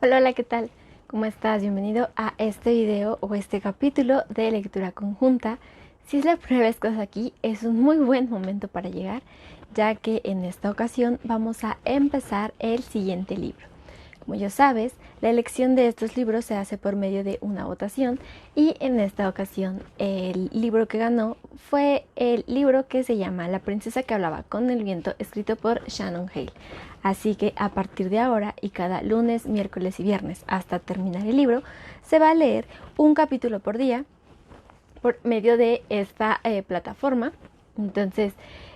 Hola, hola, ¿qué tal? ¿Cómo estás? Bienvenido a este video o este capítulo de lectura conjunta. Si es la primera vez que estás aquí, es un muy buen momento para llegar, ya que en esta ocasión vamos a empezar el siguiente libro. Como ya sabes, la elección de estos libros se hace por medio de una votación y en esta ocasión el libro que ganó fue el libro que se llama La princesa que hablaba con el viento, escrito por Shannon Hale. Así que a partir de ahora y cada lunes, miércoles y viernes hasta terminar el libro, se va a leer un capítulo por día por medio de esta plataforma. Entonces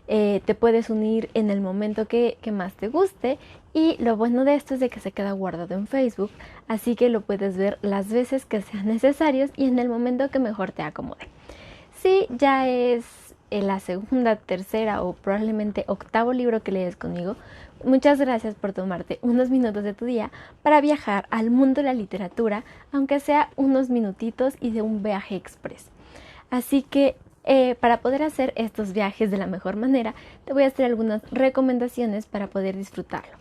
te puedes unir en el momento que más te guste, y lo bueno de esto es de que se queda guardado en Facebook, así que lo puedes ver las veces que sean necesarios y en el momento que mejor te acomode. Si ya es la segunda, tercera o probablemente octavo libro que lees conmigo, muchas gracias por tomarte unos minutos de tu día para viajar al mundo de la literatura, aunque sea unos minutitos y de un viaje express. Así que para poder hacer estos viajes de la mejor manera, te voy a hacer algunas recomendaciones para poder disfrutarlo.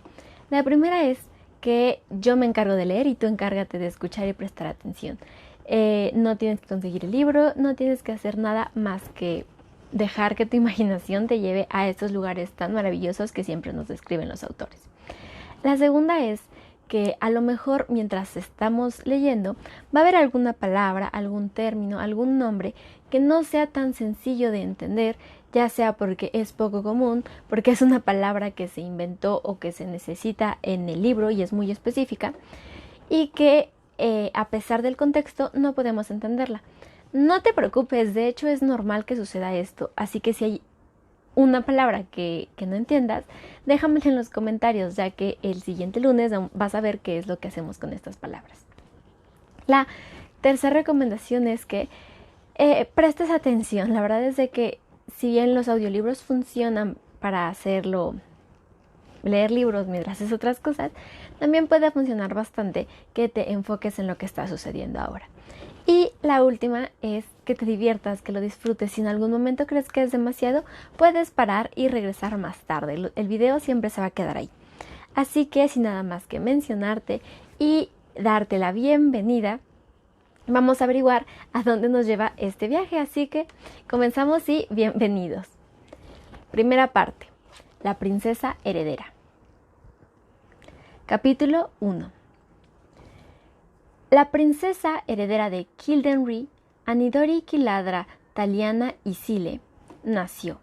La primera es que yo me encargo de leer y tú encárgate de escuchar y prestar atención. No tienes que conseguir el libro, no tienes que hacer nada más que dejar que tu imaginación te lleve a estos lugares tan maravillosos que siempre nos describen los autores. La segunda es que a lo mejor mientras estamos leyendo va a haber alguna palabra, algún término, algún nombre que no sea tan sencillo de entender, ya sea porque es poco común, porque es una palabra que se inventó o que se necesita en el libro y es muy específica, y que a pesar del contexto no podemos entenderla. No te preocupes, de hecho es normal que suceda esto, así que si hay una palabra que no entiendas, déjamela en los comentarios, ya que el siguiente lunes vas a ver qué es lo que hacemos con estas palabras. La tercera recomendación es que prestes atención. La verdad es de que si bien los audiolibros funcionan para hacerlo, leer libros mientras haces otras cosas, también puede funcionar bastante que te enfoques en lo que está sucediendo ahora. Y la última es que te diviertas, que lo disfrutes. Si en algún momento crees que es demasiado, puedes parar y regresar más tarde. El video siempre se va a quedar ahí. Así que sin nada más que mencionarte y darte la bienvenida, vamos a averiguar a dónde nos lleva este viaje. Así que comenzamos y bienvenidos. Primera parte: La princesa heredera. Capítulo 1. La princesa heredera de Kildenry, Anidori Kiladra Taliana Isile, nació,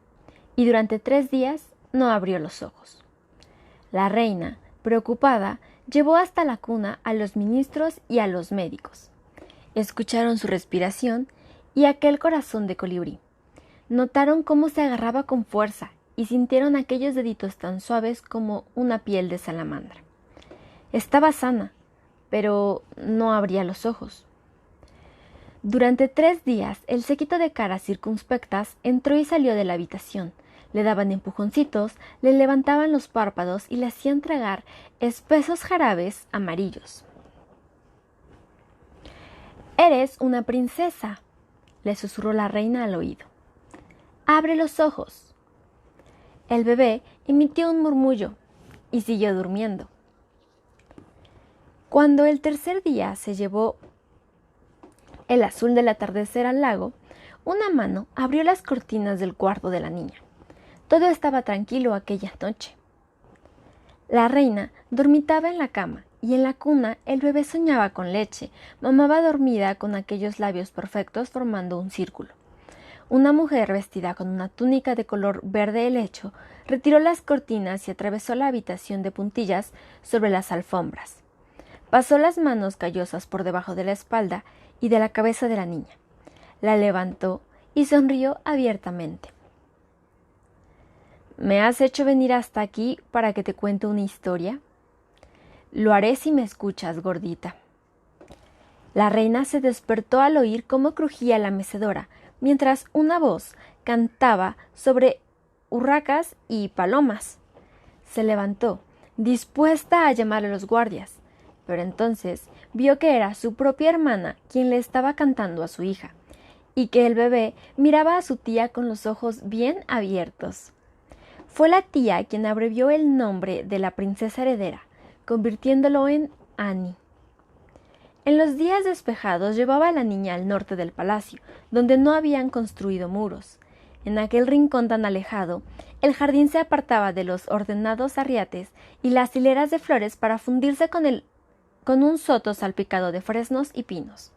y durante 3 días no abrió los ojos. La reina, preocupada, llevó hasta la cuna a los ministros y a los médicos. Escucharon su respiración y aquel corazón de colibrí. Notaron cómo se agarraba con fuerza y sintieron aquellos deditos tan suaves como una piel de salamandra. Estaba sana, pero no abría los ojos. Durante 3 días, el séquito de caras circunspectas entró y salió de la habitación. Le daban empujoncitos, le levantaban los párpados y le hacían tragar espesos jarabes amarillos. «Eres una princesa», le susurró la reina al oído. «Abre los ojos». El bebé emitió un murmullo y siguió durmiendo. Cuando el tercer día se llevó el azul del atardecer al lago, una mano abrió las cortinas del cuarto de la niña. Todo estaba tranquilo aquella noche. La reina dormitaba en la cama y en la cuna el bebé soñaba con leche, mamaba dormida con aquellos labios perfectos formando un círculo. Una mujer vestida con una túnica de color verde helecho retiró las cortinas y atravesó la habitación de puntillas sobre las alfombras. Pasó las manos callosas por debajo de la espalda y de la cabeza de la niña. La levantó y sonrió abiertamente. «¿Me has hecho venir hasta aquí para que te cuente una historia?» «Lo haré si me escuchas, gordita». La reina se despertó al oír cómo crujía la mecedora, mientras una voz cantaba sobre urracas y palomas. Se levantó, dispuesta a llamar a los guardias, pero entonces vio que era su propia hermana quien le estaba cantando a su hija, y que el bebé miraba a su tía con los ojos bien abiertos. Fue la tía quien abrevió el nombre de la princesa heredera, convirtiéndolo en Annie. En los días despejados llevaba a la niña al norte del palacio, donde no habían construido muros. En aquel rincón tan alejado, el jardín se apartaba de los ordenados arriates y las hileras de flores para fundirse con un soto salpicado de fresnos y pinos.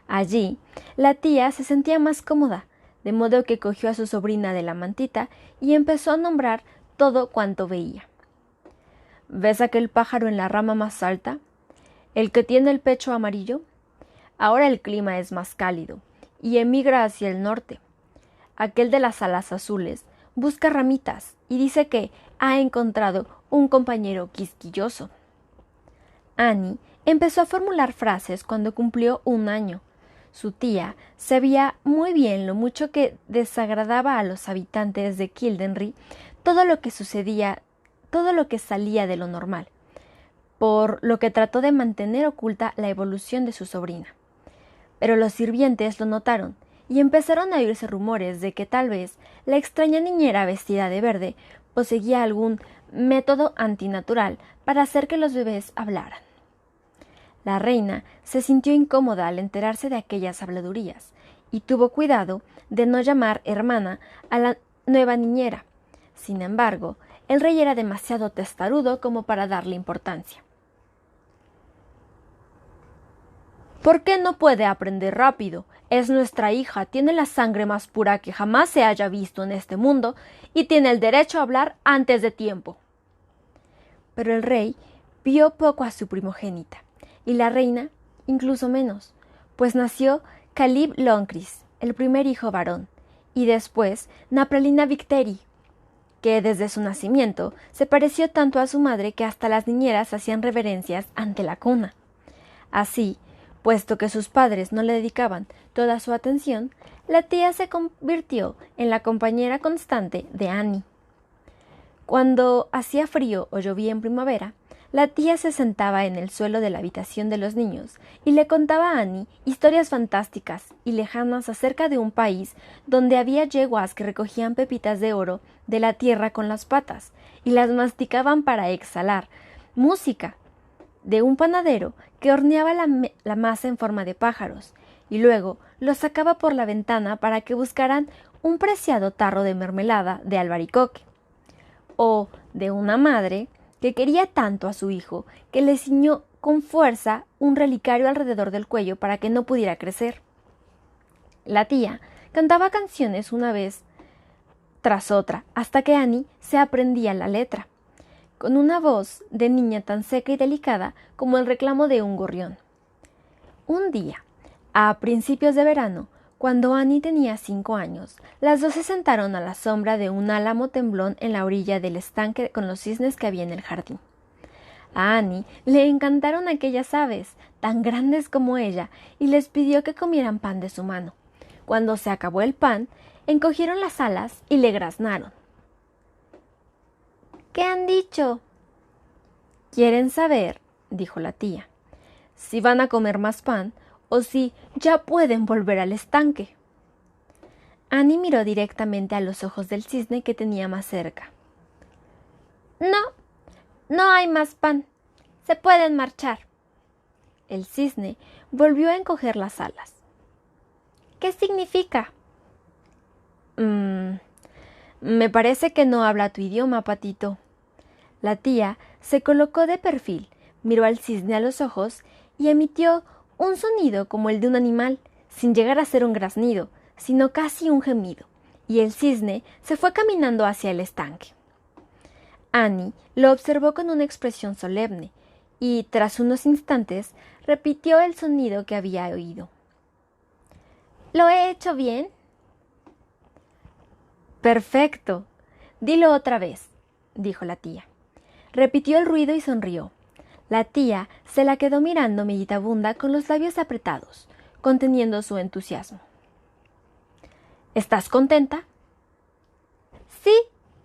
Allí, la tía se sentía más cómoda, de modo que cogió a su sobrina de la mantita y empezó a nombrar todo cuanto veía. ¿Ves aquel pájaro en la rama más alta? ¿El que tiene el pecho amarillo? Ahora el clima es más cálido y emigra hacia el norte. Aquel de las alas azules busca ramitas y dice que ha encontrado un compañero quisquilloso. Annie empezó a formular frases cuando cumplió 1 año. Su tía sabía muy bien lo mucho que desagradaba a los habitantes de Kildenry todo lo que salía de lo normal, por lo que trató de mantener oculta la evolución de su sobrina. Pero los sirvientes lo notaron y empezaron a oírse rumores de que tal vez la extraña niñera vestida de verde poseía algún método antinatural para hacer que los bebés hablaran. La reina se sintió incómoda al enterarse de aquellas habladurías y tuvo cuidado de no llamar hermana a la nueva niñera. Sin embargo, el rey era demasiado testarudo como para darle importancia. ¿Por qué no puede aprender rápido? Es nuestra hija, tiene la sangre más pura que jamás se haya visto en este mundo y tiene el derecho a hablar antes de tiempo. Pero el rey vio poco a su primogénita, y la reina incluso menos, pues nació Caleb Loncris, el primer hijo varón, y después Napralina Victeri, que desde su nacimiento se pareció tanto a su madre que hasta las niñeras hacían reverencias ante la cuna. Así, puesto que sus padres no le dedicaban toda su atención, la tía se convirtió en la compañera constante de Annie. Cuando hacía frío o llovía en primavera, la tía se sentaba en el suelo de la habitación de los niños y le contaba a Annie historias fantásticas y lejanas acerca de un país donde había yeguas que recogían pepitas de oro de la tierra con las patas y las masticaban para exhalar música, de un panadero que horneaba la masa en forma de pájaros y luego los sacaba por la ventana para que buscaran un preciado tarro de mermelada de albaricoque, o de una madre que quería tanto a su hijo que le ciñó con fuerza un relicario alrededor del cuello para que no pudiera crecer. La tía cantaba canciones una vez tras otra hasta que Annie se aprendía la letra, con una voz de niña tan seca y delicada como el reclamo de un gorrión. Un día, a principios de verano, cuando Annie tenía 5 años, las dos se sentaron a la sombra de un álamo temblón en la orilla del estanque con los cisnes que había en el jardín. A Annie le encantaron aquellas aves, tan grandes como ella, y les pidió que comieran pan de su mano. Cuando se acabó el pan, encogieron las alas y le graznaron. ¿Qué han dicho? Quieren saber, dijo la tía, si van a comer más pan o si ya pueden volver al estanque. Annie miró directamente a los ojos del cisne que tenía más cerca. No hay más pan. Se pueden marchar. El cisne volvió a encoger las alas. ¿Qué significa? Me parece que no habla tu idioma, Patito. La tía se colocó de perfil, miró al cisne a los ojos y emitió un sonido como el de un animal, sin llegar a ser un graznido, sino casi un gemido, y el cisne se fue caminando hacia el estanque. Annie lo observó con una expresión solemne, y tras unos instantes repitió el sonido que había oído. ¿Lo he hecho bien? Perfecto. Dilo otra vez, dijo la tía. Repitió el ruido y sonrió. La tía se la quedó mirando meditabunda con los labios apretados, conteniendo su entusiasmo. ¿Estás contenta? Sí,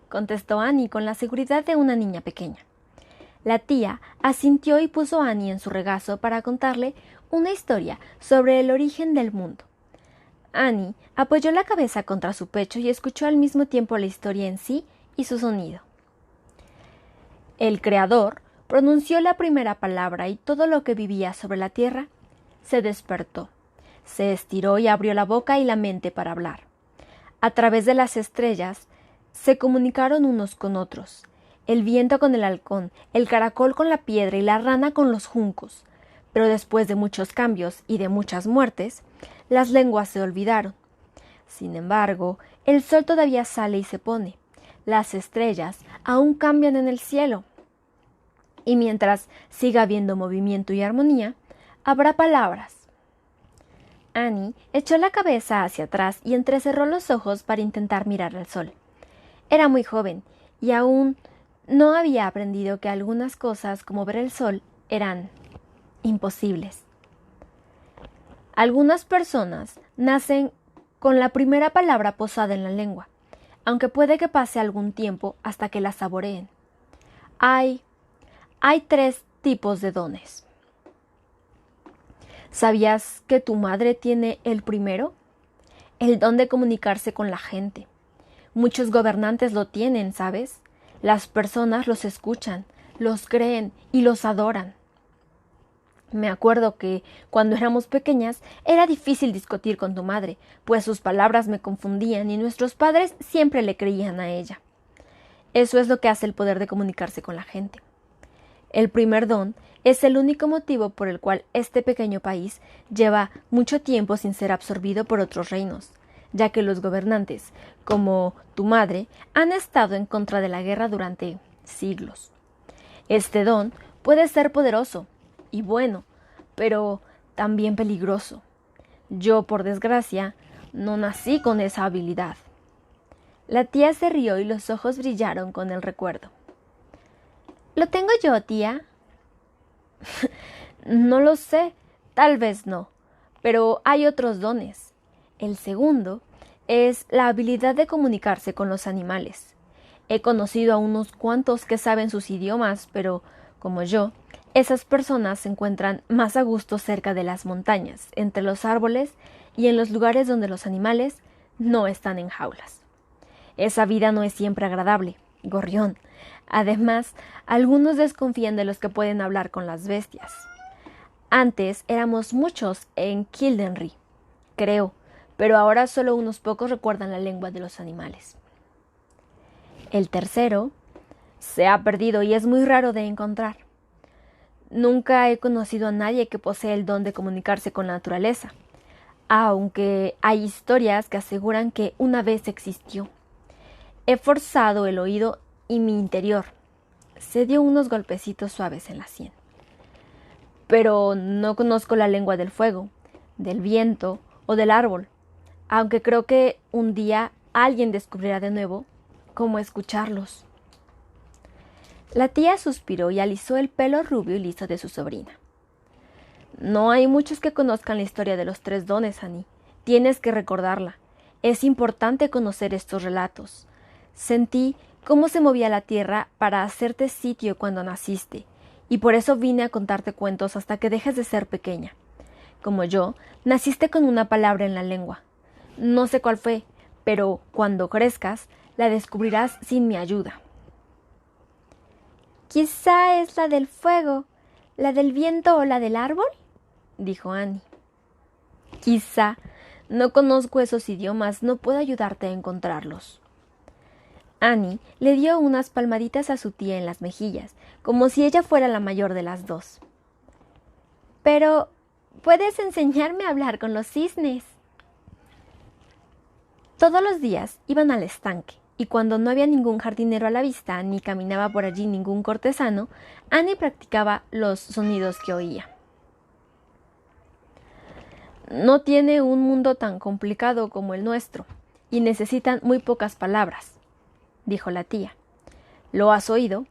contestó Annie con la seguridad de una niña pequeña. La tía asintió y puso a Annie en su regazo para contarle una historia sobre el origen del mundo. Annie apoyó la cabeza contra su pecho y escuchó al mismo tiempo la historia en sí y su sonido. El Creador pronunció la primera palabra y todo lo que vivía sobre la tierra se despertó. Se estiró y abrió la boca y la mente para hablar. A través de las estrellas se comunicaron unos con otros. El viento con el halcón, el caracol con la piedra y la rana con los juncos. Pero después de muchos cambios y de muchas muertes, las lenguas se olvidaron. Sin embargo, el sol todavía sale y se pone. Las estrellas aún cambian en el cielo. Y mientras siga habiendo movimiento y armonía, habrá palabras. Annie echó la cabeza hacia atrás y entrecerró los ojos para intentar mirar al sol. Era muy joven y aún no había aprendido que algunas cosas, como ver el sol, eran imposibles. Algunas personas nacen con la primera palabra posada en la lengua, aunque puede que pase algún tiempo hasta que la saboreen. Hay 3 tipos de dones. ¿Sabías que tu madre tiene el primero? El don de comunicarse con la gente. Muchos gobernantes lo tienen, ¿sabes? Las personas los escuchan, los creen y los adoran. Me acuerdo que, cuando éramos pequeñas, era difícil discutir con tu madre, pues sus palabras me confundían y nuestros padres siempre le creían a ella. Eso es lo que hace el poder de comunicarse con la gente. El primer don es el único motivo por el cual este pequeño país lleva mucho tiempo sin ser absorbido por otros reinos, ya que los gobernantes, como tu madre, han estado en contra de la guerra durante siglos. Este don puede ser poderoso y bueno, pero también peligroso. Yo, por desgracia, no nací con esa habilidad. La tía se rió y los ojos brillaron con el recuerdo. ¿Lo tengo yo, tía? No lo sé, tal vez no, pero hay otros dones. El segundo es la habilidad de comunicarse con los animales. He conocido a unos cuantos que saben sus idiomas, pero, como yo, esas personas se encuentran más a gusto cerca de las montañas, entre los árboles y en los lugares donde los animales no están en jaulas. Esa vida no es siempre agradable, gorrión. Además, algunos desconfían de los que pueden hablar con las bestias. Antes éramos muchos en Kildenry, creo, pero ahora solo unos pocos recuerdan la lengua de los animales. El tercero se ha perdido y es muy raro de encontrar. Nunca he conocido a nadie que posee el don de comunicarse con la naturaleza, aunque hay historias que aseguran que una vez existió. He forzado el oído y mi interior se dio unos golpecitos suaves en la sien. Pero no conozco la lengua del fuego, del viento o del árbol, aunque creo que un día alguien descubrirá de nuevo cómo escucharlos. La tía suspiró y alisó el pelo rubio y liso de su sobrina. No hay muchos que conozcan la historia de los 3 dones, Annie. Tienes que recordarla. Es importante conocer estos relatos. Sentí cómo se movía la tierra para hacerte sitio cuando naciste, y por eso vine a contarte cuentos hasta que dejes de ser pequeña. Como yo, naciste con una palabra en la lengua. No sé cuál fue, pero cuando crezcas, la descubrirás sin mi ayuda. «Quizá es la del fuego, la del viento o la del árbol», dijo Annie. «Quizá. No conozco esos idiomas, no puedo ayudarte a encontrarlos». Annie le dio unas palmaditas a su tía en las mejillas, como si ella fuera la mayor de las 2. «Pero puedes enseñarme a hablar con los cisnes». Todos los días iban al estanque, y cuando no había ningún jardinero a la vista, ni caminaba por allí ningún cortesano, Annie practicaba los sonidos que oía. No tiene un mundo tan complicado como el nuestro, y necesitan muy pocas palabras, dijo la tía. ¿Lo has oído?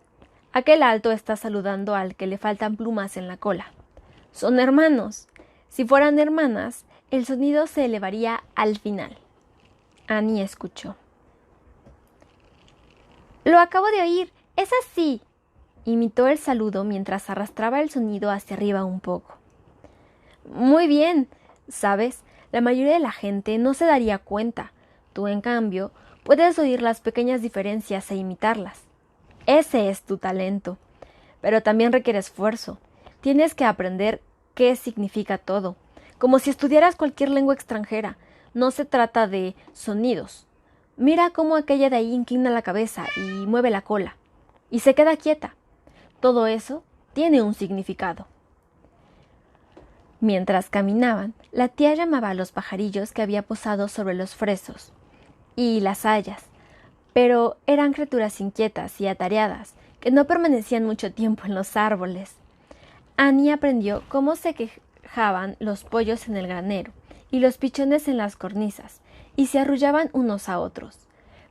Aquel alto está saludando al que le faltan plumas en la cola. Son hermanos. Si fueran hermanas, el sonido se elevaría al final. Annie escuchó. «Lo acabo de oír. Es así», imitó el saludo mientras arrastraba el sonido hacia arriba un poco. «Muy bien. ¿Sabes? La mayoría de la gente no se daría cuenta. Tú, en cambio, puedes oír las pequeñas diferencias e imitarlas. Ese es tu talento. Pero también requiere esfuerzo. Tienes que aprender qué significa todo, como si estudiaras cualquier lengua extranjera. No se trata de sonidos. Mira cómo aquella de ahí inclina la cabeza y mueve la cola, y se queda quieta. Todo eso tiene un significado. Mientras caminaban, la tía llamaba a los pajarillos que había posado sobre los fresnos y las hayas, pero eran criaturas inquietas y atareadas, que no permanecían mucho tiempo en los árboles. Annie aprendió cómo se quejaban los pollos en el granero y los pichones en las cornisas, y se arrullaban unos a otros.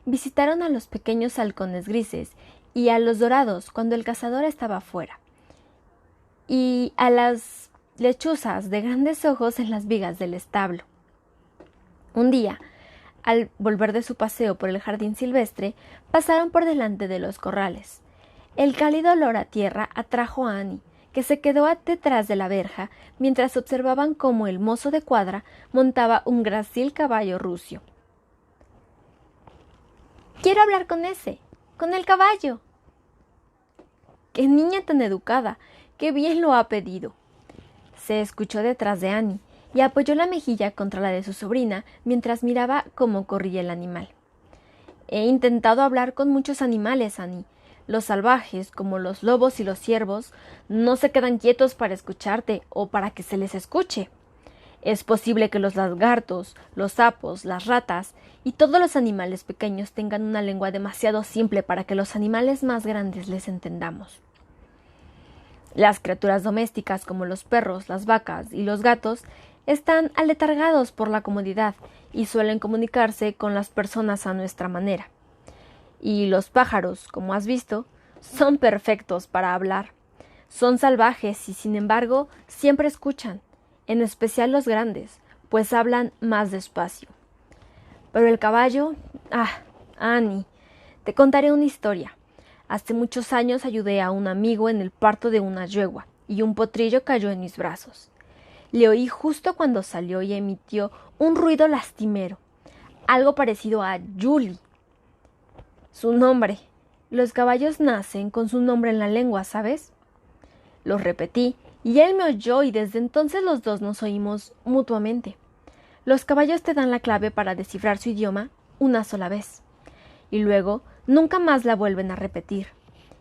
Visitaron a los pequeños halcones grises y a los dorados cuando el cazador estaba fuera, y a las lechuzas de grandes ojos en las vigas del establo. Un día, al volver de su paseo por el jardín silvestre, pasaron por delante de los corrales. El cálido olor a tierra atrajo a Annie, que se quedó detrás de la verja mientras observaban cómo el mozo de cuadra montaba un grácil caballo rucio. «Quiero hablar con ese, con el caballo». «¡Qué niña tan educada! ¡Qué bien lo ha pedido!», se escuchó detrás de Annie, y apoyó la mejilla contra la de su sobrina mientras miraba cómo corría el animal. «He intentado hablar con muchos animales, Annie. Los salvajes, como los lobos y los ciervos, no se quedan quietos para escucharte o para que se les escuche. Es posible que los lagartos, los sapos, las ratas y todos los animales pequeños tengan una lengua demasiado simple para que los animales más grandes les entendamos. Las criaturas domésticas como los perros, las vacas y los gatos están aletargados por la comodidad y suelen comunicarse con las personas a nuestra manera. Y los pájaros, como has visto, son perfectos para hablar. Son salvajes y, sin embargo, siempre escuchan, en especial los grandes, pues hablan más despacio. Pero el caballo... Annie, te contaré una historia. Hace muchos años ayudé a un amigo en el parto de una yegua, y un potrillo cayó en mis brazos. Le oí justo cuando salió y emitió un ruido lastimero, algo parecido a Julie. Su nombre. Los caballos nacen con su nombre en la lengua, ¿sabes? Lo repetí, y él me oyó, y desde entonces los dos nos oímos mutuamente. Los caballos te dan la clave para descifrar su idioma una sola vez, y luego nunca más la vuelven a repetir.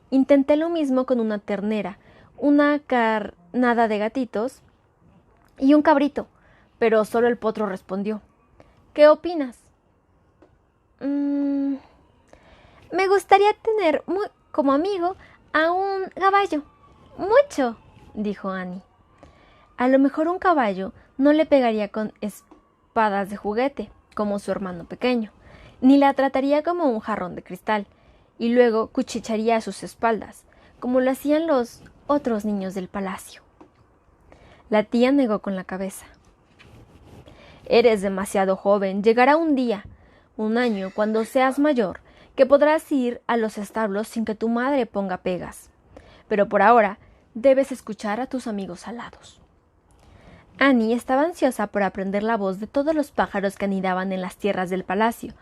Intenté lo mismo con una ternera, una carnada de gatitos y un cabrito, pero solo el potro respondió. ¿Qué opinas? Me gustaría tener como amigo a un caballo. Mucho, dijo Annie. A lo mejor un caballo no le pegaría con espadas de juguete, como su hermano pequeño, ni la trataría como un jarrón de cristal, y luego cuchichearía a sus espaldas, como lo hacían los otros niños del palacio. La tía negó con la cabeza. Eres demasiado joven. Llegará un día, un año, cuando seas mayor, que podrás ir a los establos sin que tu madre ponga pegas. Pero por ahora debes escuchar a tus amigos alados. Annie estaba ansiosa por aprender la voz de todos los pájaros que anidaban en las tierras del palacio,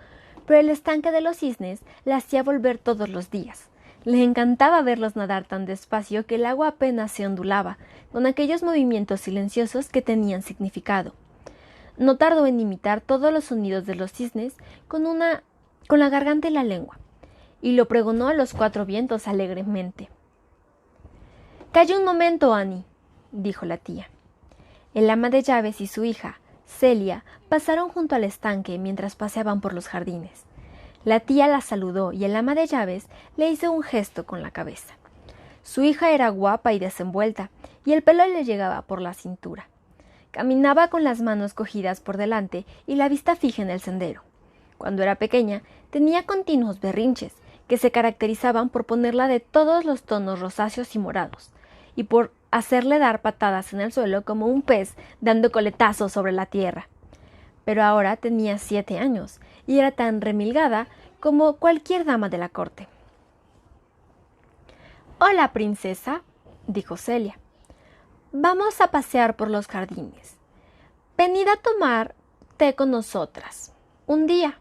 pero el estanque de los cisnes la hacía volver todos los días. Le encantaba verlos nadar tan despacio que el agua apenas se ondulaba, con aquellos movimientos silenciosos que tenían significado. No tardó en imitar todos los sonidos de los cisnes con la garganta y la lengua, y lo pregonó a los cuatro vientos alegremente. «Calla un momento, Annie», dijo la tía. El ama de llaves y su hija, Celia, pasaron junto al estanque mientras paseaban por los jardines. La tía la saludó y el ama de llaves le hizo un gesto con la cabeza. Su hija era guapa y desenvuelta, y el pelo le llegaba por la cintura. Caminaba con las manos cogidas por delante y la vista fija en el sendero. Cuando era pequeña, tenía continuos berrinches, que se caracterizaban por ponerla de todos los tonos rosáceos y morados, y por hacerle dar patadas en el suelo como un pez dando coletazos sobre la tierra. Pero ahora tenía 7 años, y era tan remilgada como cualquier dama de la corte. «Hola, princesa», dijo Celia. «Vamos a pasear por los jardines. Venid a tomar té con nosotras. Un día».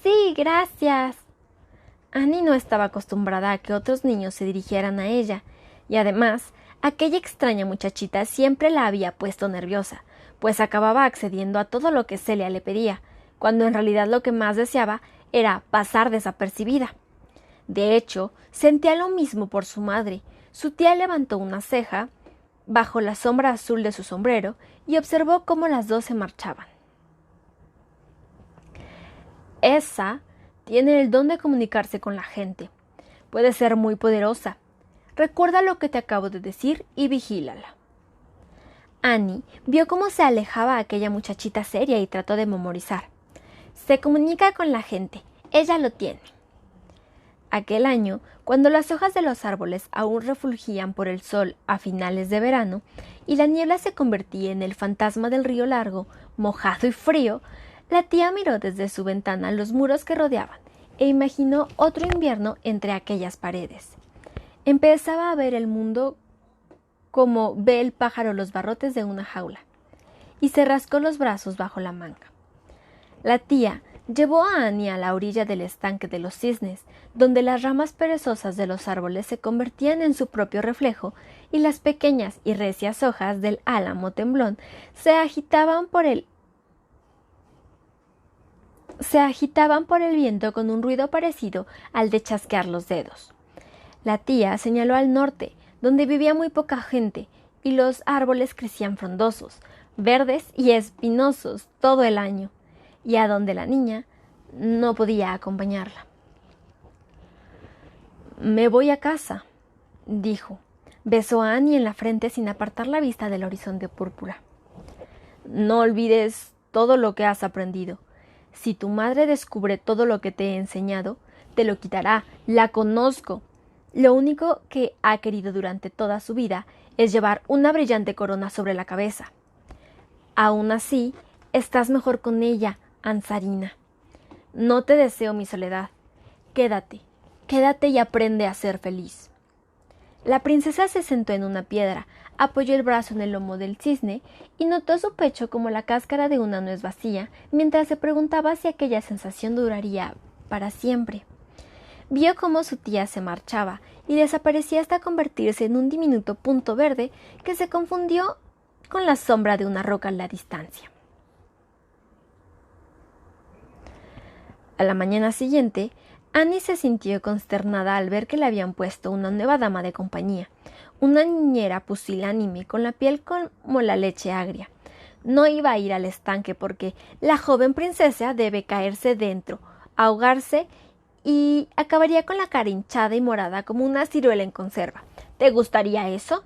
Sí, gracias». Annie no estaba acostumbrada a que otros niños se dirigieran a ella, y además Aquella extraña muchachita siempre la había puesto nerviosa, pues acababa accediendo a todo lo que Celia le pedía, cuando en realidad lo que más deseaba era pasar desapercibida. De hecho, sentía lo mismo por su madre. Su tía levantó una ceja bajo la sombra azul de su sombrero y observó cómo las dos se marchaban. Esa tiene el don de comunicarse con la gente. Puede ser muy poderosa. Recuerda lo que te acabo de decir y vigílala. Annie vio cómo se alejaba aquella muchachita seria y trató de memorizar. Se comunica con la gente. Ella lo tiene. Aquel año, cuando las hojas de los árboles aún refulgían por el sol a finales de verano y la niebla se convertía en el fantasma del río largo, mojado y frío, la tía miró desde su ventana los muros que rodeaban e imaginó otro invierno entre aquellas paredes. Empezaba a ver el mundo como ve el pájaro los barrotes de una jaula, y se rascó los brazos bajo la manga. La tía llevó a Annie a la orilla del estanque de los cisnes, donde las ramas perezosas de los árboles se convertían en su propio reflejo y las pequeñas y recias hojas del álamo temblón se agitaban por el viento con un ruido parecido al de chasquear los dedos. La tía señaló al norte, donde vivía muy poca gente, y los árboles crecían frondosos, verdes y espinosos todo el año, y a donde la niña no podía acompañarla. «Me voy a casa», dijo. Besó a Annie en la frente sin apartar la vista del horizonte púrpura. «No olvides todo lo que has aprendido. Si tu madre descubre todo lo que te he enseñado, te lo quitará. La conozco. Lo único que ha querido durante toda su vida es llevar una brillante corona sobre la cabeza. Aún así, estás mejor con ella, Ansarina. No te deseo mi soledad. Quédate y aprende a ser feliz». La princesa se sentó en una piedra, apoyó el brazo en el lomo del cisne y notó su pecho como la cáscara de una nuez vacía, mientras se preguntaba si aquella sensación duraría para siempre. Vio cómo su tía se marchaba y desaparecía hasta convertirse en un diminuto punto verde que se confundió con la sombra de una roca en la distancia. A la mañana siguiente, Annie se sintió consternada al ver que le habían puesto una nueva dama de compañía, una niñera pusilánime con la piel como la leche agria. No iba a ir al estanque porque la joven princesa debe caerse dentro, ahogarse y acabaría con la cara hinchada y morada como una ciruela en conserva. ¿Te gustaría eso?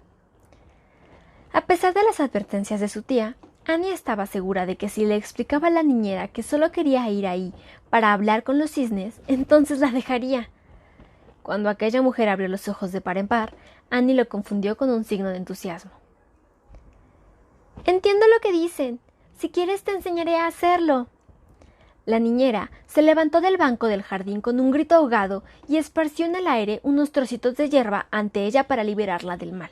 A pesar de las advertencias de su tía, Annie estaba segura de que si le explicaba a la niñera que solo quería ir ahí para hablar con los cisnes, entonces la dejaría. Cuando aquella mujer abrió los ojos de par en par, Annie lo confundió con un signo de entusiasmo. «Entiendo lo que dicen. Si quieres te enseñaré a hacerlo». La niñera se levantó del banco del jardín con un grito ahogado y esparció en el aire unos trocitos de hierba ante ella para liberarla del mal.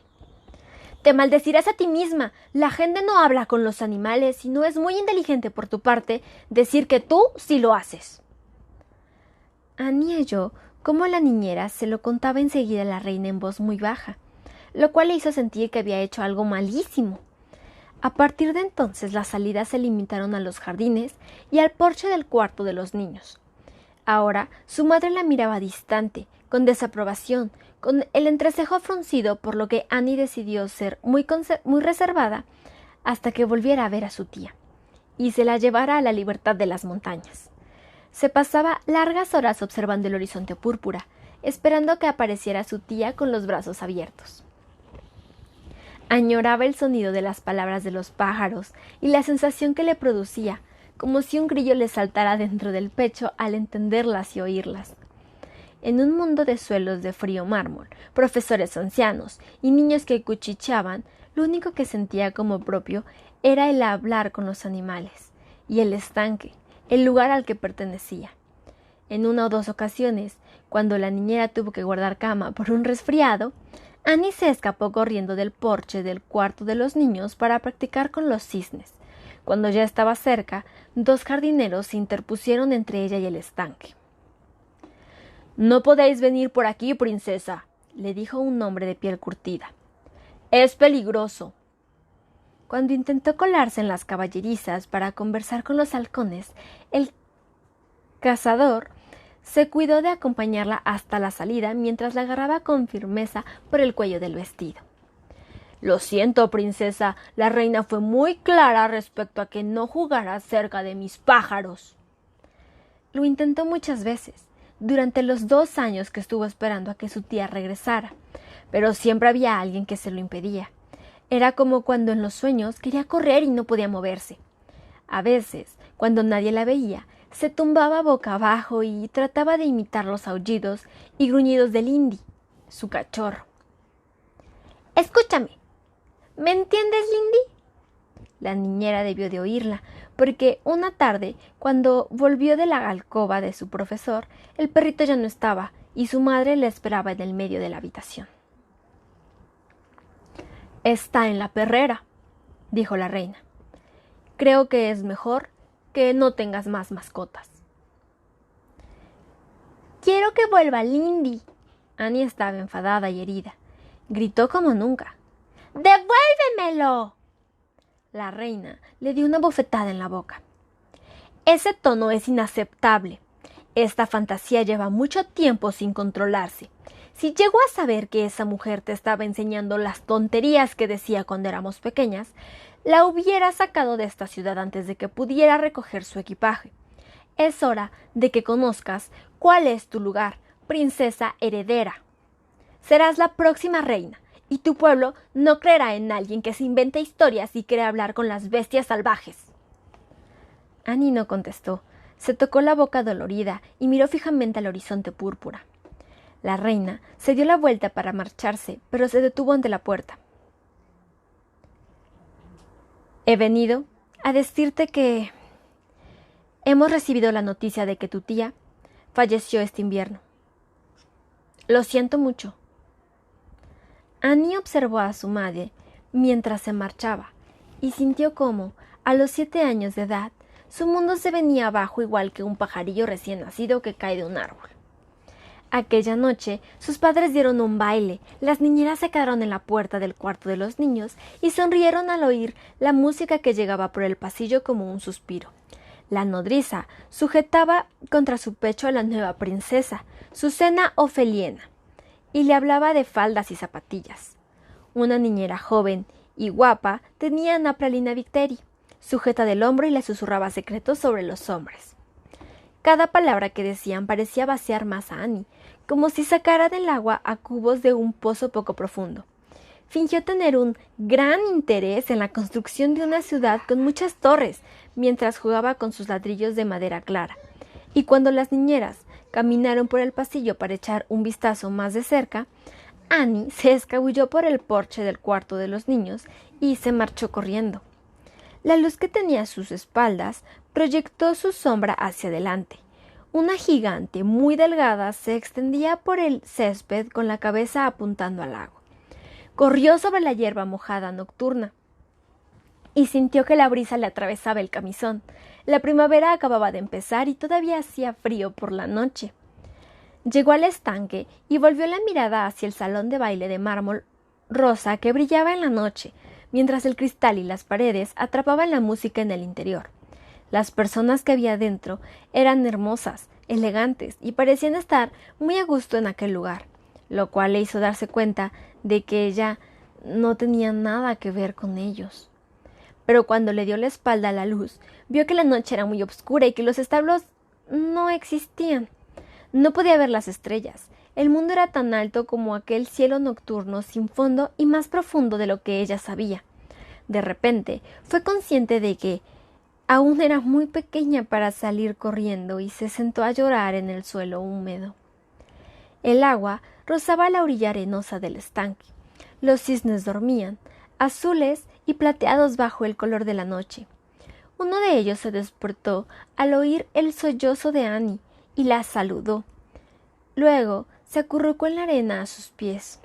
«Te maldecirás a ti misma. La gente no habla con los animales y no es muy inteligente por tu parte decir que tú sí lo haces». Annie oyó cómo la niñera se lo contaba enseguida a la reina en voz muy baja, lo cual le hizo sentir que había hecho algo malísimo. A partir de entonces las salidas se limitaron a los jardines y al porche del cuarto de los niños. Ahora su madre la miraba distante, con desaprobación, con el entrecejo fruncido, por lo que Annie decidió ser muy reservada hasta que volviera a ver a su tía y se la llevara a la libertad de las montañas. Se pasaba largas horas observando el horizonte púrpura, esperando que apareciera su tía con los brazos abiertos. Añoraba el sonido de las palabras de los pájaros y la sensación que le producía, como si un grillo le saltara dentro del pecho al entenderlas y oírlas. En un mundo de suelos de frío mármol, profesores ancianos y niños que cuchicheaban, lo único que sentía como propio era el hablar con los animales y el estanque, el lugar al que pertenecía. En una o dos ocasiones, cuando la niñera tuvo que guardar cama por un resfriado, Annie se escapó corriendo del porche del cuarto de los niños para practicar con los cisnes. Cuando ya estaba cerca, dos jardineros se interpusieron entre ella y el estanque. «No podéis venir por aquí, princesa», le dijo un hombre de piel curtida. Es peligroso. Cuando intentó colarse en las caballerizas para conversar con los halcones, el cazador se cuidó de acompañarla hasta la salida mientras la agarraba con firmeza por el cuello del vestido. Lo siento, princesa, la reina fue muy clara respecto a que no jugara cerca de mis pájaros. Lo intentó muchas veces, durante los 2 años que estuvo esperando a que su tía regresara, pero siempre había alguien que se lo impedía. Era como cuando en los sueños quería correr y no podía moverse. A veces, cuando nadie la veía, se tumbaba boca abajo y trataba de imitar los aullidos y gruñidos de Lindy, su cachorro. Escúchame, ¿me entiendes, Lindy? La niñera debió de oírla, porque una tarde, cuando volvió de la alcoba de su profesor, el perrito ya no estaba y su madre le esperaba en el medio de la habitación. Está en la perrera, dijo la reina. Creo que es mejor que no tengas más mascotas. Quiero que vuelva Lindy. Annie estaba enfadada y herida. Gritó como nunca. ¡Devuélvemelo! La reina le dio una bofetada en la boca. Ese tono es inaceptable. Esta fantasía lleva mucho tiempo sin controlarse. Si llego a saber que esa mujer te estaba enseñando las tonterías que decía cuando éramos pequeñas, la hubiera sacado de esta ciudad antes de que pudiera recoger su equipaje. Es hora de que conozcas cuál es tu lugar, princesa heredera. Serás la próxima reina, y tu pueblo no creerá en alguien que se invente historias y quiere hablar con las bestias salvajes. Annie no contestó. Se tocó la boca dolorida y miró fijamente al horizonte púrpura. La reina se dio la vuelta para marcharse, pero se detuvo ante la puerta. He venido a decirte que hemos recibido la noticia de que tu tía falleció este invierno. Lo siento mucho. Annie observó a su madre mientras se marchaba y sintió cómo, a los 7 años de edad, su mundo se venía abajo igual que un pajarillo recién nacido que cae de un árbol. Aquella noche sus padres dieron un baile, las niñeras se quedaron en la puerta del cuarto de los niños y sonrieron al oír la música que llegaba por el pasillo como un suspiro. La nodriza sujetaba contra su pecho a la nueva princesa, Susana Ofeliena, y le hablaba de faldas y zapatillas. Una niñera joven y guapa tenía a Napralina Victeri, sujeta del hombro y le susurraba secretos sobre los hombres. Cada palabra que decían parecía vaciar más a Annie, como si sacara del agua a cubos de un pozo poco profundo. Fingió tener un gran interés en la construcción de una ciudad con muchas torres, mientras jugaba con sus ladrillos de madera clara. Y cuando las niñeras caminaron por el pasillo para echar un vistazo más de cerca, Annie se escabulló por el porche del cuarto de los niños y se marchó corriendo. La luz que tenía a sus espaldas proyectó su sombra hacia adelante. Una gigante muy delgada se extendía por el césped con la cabeza apuntando al lago. Corrió sobre la hierba mojada nocturna y sintió que la brisa le atravesaba el camisón. La primavera acababa de empezar y todavía hacía frío por la noche. Llegó al estanque y volvió la mirada hacia el salón de baile de mármol rosa que brillaba en la noche, mientras el cristal y las paredes atrapaban la música en el interior. Las personas que había dentro eran hermosas, elegantes y parecían estar muy a gusto en aquel lugar, lo cual le hizo darse cuenta de que ella no tenía nada que ver con ellos. Pero cuando le dio la espalda a la luz, vio que la noche era muy oscura y que los establos no existían. No podía ver las estrellas. El mundo era tan alto como aquel cielo nocturno sin fondo y más profundo de lo que ella sabía. De repente fue consciente de que aún era muy pequeña para salir corriendo y se sentó a llorar en el suelo húmedo. El agua rozaba la orilla arenosa del estanque. Los cisnes dormían, azules y plateados bajo el color de la noche. Uno de ellos se despertó al oír el sollozo de Annie y la saludó. Luego se acurrucó en la arena a sus pies.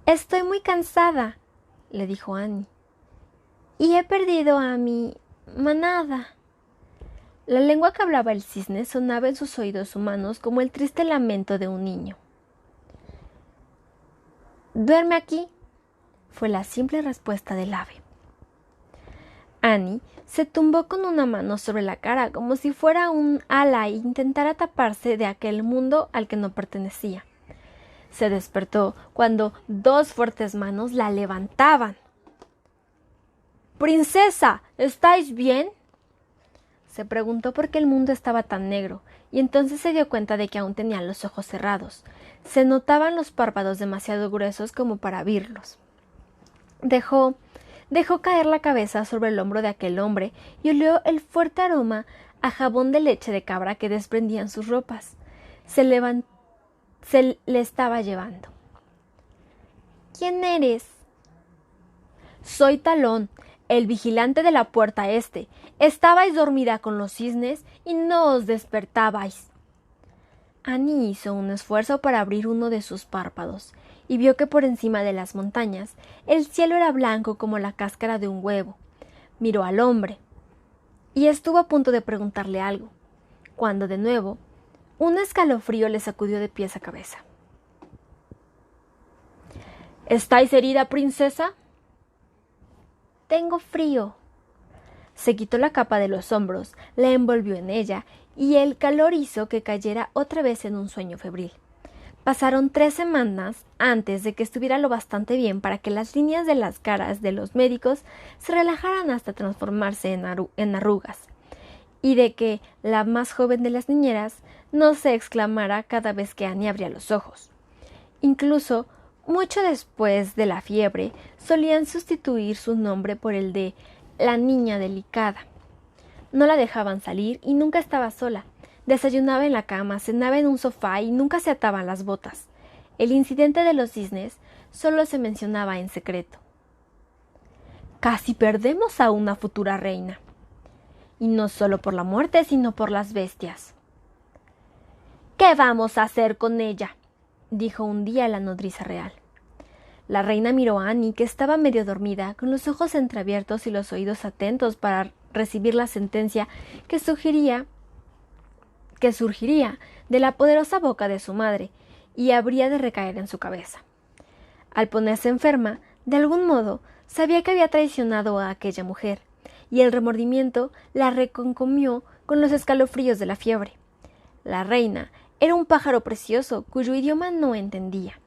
«Estoy muy cansada», le dijo Annie, «y he perdido a mi manada». La lengua que hablaba el cisne sonaba en sus oídos humanos como el triste lamento de un niño. «Duerme aquí», fue la simple respuesta del ave. Annie se tumbó con una mano sobre la cara como si fuera un ala e intentara taparse de aquel mundo al que no pertenecía. Se despertó cuando 2 fuertes manos la levantaban. —¡Princesa! ¿Estáis bien? Se preguntó por qué el mundo estaba tan negro, y entonces se dio cuenta de que aún tenía los ojos cerrados. Se notaban los párpados demasiado gruesos como para abrirlos. Dejó caer la cabeza sobre el hombro de aquel hombre y olió el fuerte aroma a jabón de leche de cabra que desprendían sus ropas. Se le estaba llevando. —¿Quién eres? —Soy Talón, el vigilante de la puerta este. Estabais dormida con los cisnes y no os despertabais. Annie hizo un esfuerzo para abrir uno de sus párpados y vio que por encima de las montañas el cielo era blanco como la cáscara de un huevo. Miró al hombre y estuvo a punto de preguntarle algo, cuando de nuevo un escalofrío le sacudió de pies a cabeza. —¿Estáis herida, princesa? —Tengo frío. Se quitó la capa de los hombros, la envolvió en ella, y el calor hizo que cayera otra vez en un sueño febril. Pasaron 3 semanas antes de que estuviera lo bastante bien para que las líneas de las caras de los médicos se relajaran hasta transformarse en arrugas, y de que la más joven de las niñeras no se exclamara cada vez que Annie abría los ojos. Incluso, mucho después de la fiebre, solían sustituir su nombre por el de la niña delicada. No la dejaban salir y nunca estaba sola. Desayunaba en la cama, cenaba en un sofá y nunca se ataban las botas. El incidente de los cisnes solo se mencionaba en secreto. Casi perdemos a una futura reina. Y no solo por la muerte, sino por las bestias. —¿Qué vamos a hacer con ella? —dijo un día la nodriza real. La reina miró a Annie, que estaba medio dormida, con los ojos entreabiertos y los oídos atentos para recibir la sentencia que surgiría de la poderosa boca de su madre y habría de recaer en su cabeza. Al ponerse enferma, de algún modo, sabía que había traicionado a aquella mujer, y el remordimiento la reconcomió con los escalofríos de la fiebre. La reina era un pájaro precioso cuyo idioma no entendía,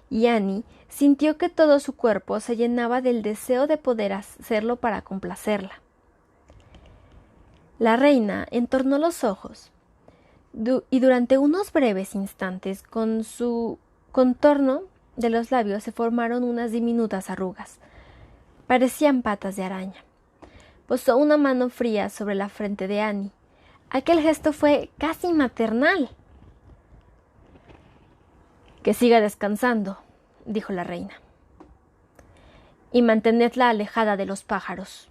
y Annie sintió que todo su cuerpo se llenaba del deseo de poder hacerlo para complacerla. La reina entornó los ojos, y durante unos breves instantes con su contorno de los labios se formaron unas diminutas arrugas. Parecían patas de araña. Posó una mano fría sobre la frente de Annie. Aquel gesto fue casi maternal. —Que siga descansando —dijo la reina—, y mantenedla alejada de los pájaros.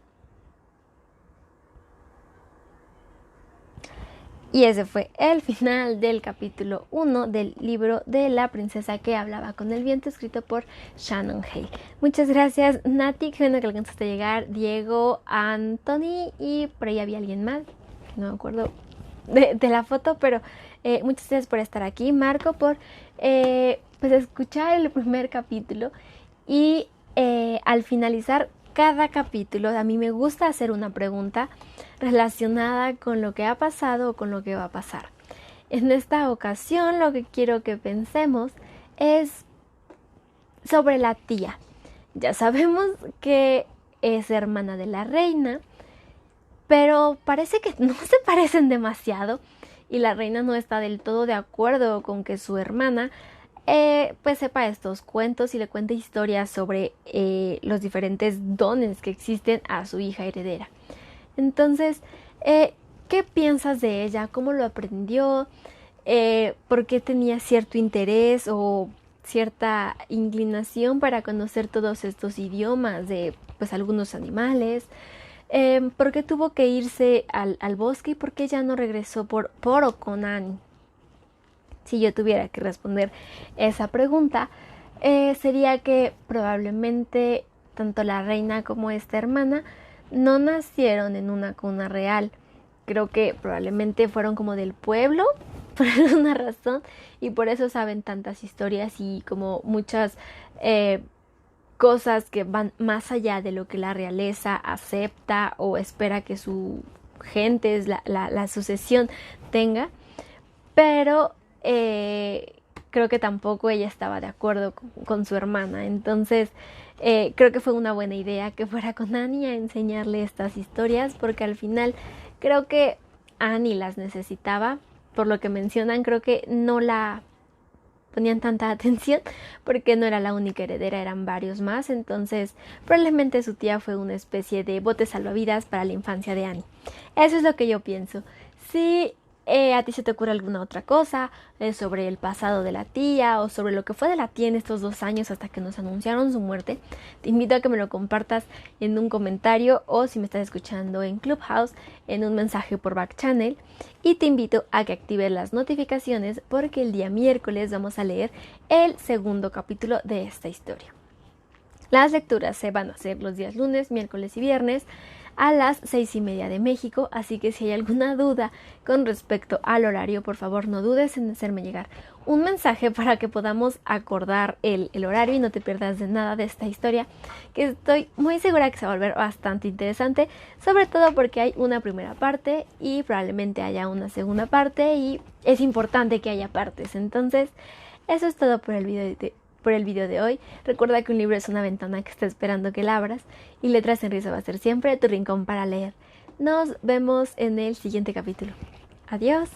Y ese fue el final del capítulo 1 del libro de la princesa que hablaba con el viento, escrito por Shannon Hale. Muchas gracias, Nati, que bueno que alcanzaste a llegar, Diego, Anthony, y por ahí había alguien más, no me acuerdo de la foto, pero muchas gracias por estar aquí, Marco, por pues escuchar el primer capítulo. Y al finalizar cada capítulo, a mí me gusta hacer una pregunta relacionada con lo que ha pasado o con lo que va a pasar. En esta ocasión, lo que quiero que pensemos es sobre la tía. Ya sabemos que es hermana de la reina, pero parece que no se parecen demasiado y la reina no está del todo de acuerdo con que su hermana pues sepa estos cuentos y le cuente historias sobre los diferentes dones que existen a su hija heredera. Entonces, ¿qué piensas de ella? ¿Cómo lo aprendió? ¿Por qué tenía cierto interés o cierta inclinación para conocer todos estos idiomas de pues algunos animales? ¿Por qué tuvo que irse al bosque y por qué ya no regresó por o con Annie? Si yo tuviera que responder esa pregunta, sería que probablemente tanto la reina como esta hermana no nacieron en una cuna real. Creo que probablemente fueron como del pueblo, por alguna razón, y por eso saben tantas historias y como muchas cosas que van más allá de lo que la realeza acepta o espera que su gente, la sucesión tenga, pero creo que tampoco ella estaba de acuerdo con su hermana. Entonces creo que fue una buena idea que fuera con Annie a enseñarle estas historias, porque al final creo que Annie las necesitaba. Por lo que mencionan, creo que no la ponían tanta atención porque no era la única heredera, eran varios más. Entonces probablemente su tía fue una especie de bote salvavidas para la infancia de Annie. Eso es lo que yo pienso. Si a ti se te ocurre alguna otra cosa sobre el pasado de la tía o sobre lo que fue de la tía en estos 2 años hasta que nos anunciaron su muerte, te invito a que me lo compartas en un comentario, o si me estás escuchando en Clubhouse, en un mensaje por Back Channel. Y te invito a que actives las notificaciones porque el día miércoles vamos a leer el segundo capítulo de esta historia. Las lecturas se van a hacer los días lunes, miércoles y viernes a las 6:30 de México, así que si hay alguna duda con respecto al horario, por favor no dudes en hacerme llegar un mensaje para que podamos acordar el horario y no te pierdas de nada de esta historia, que estoy muy segura que se va a volver bastante interesante, sobre todo porque hay una primera parte y probablemente haya una segunda parte, y es importante que haya partes. Entonces eso es todo por el video de hoy. Recuerda que un libro es una ventana que está esperando que la abras, y Letras en Risa va a ser siempre tu rincón para leer. Nos vemos en el siguiente capítulo. Adiós.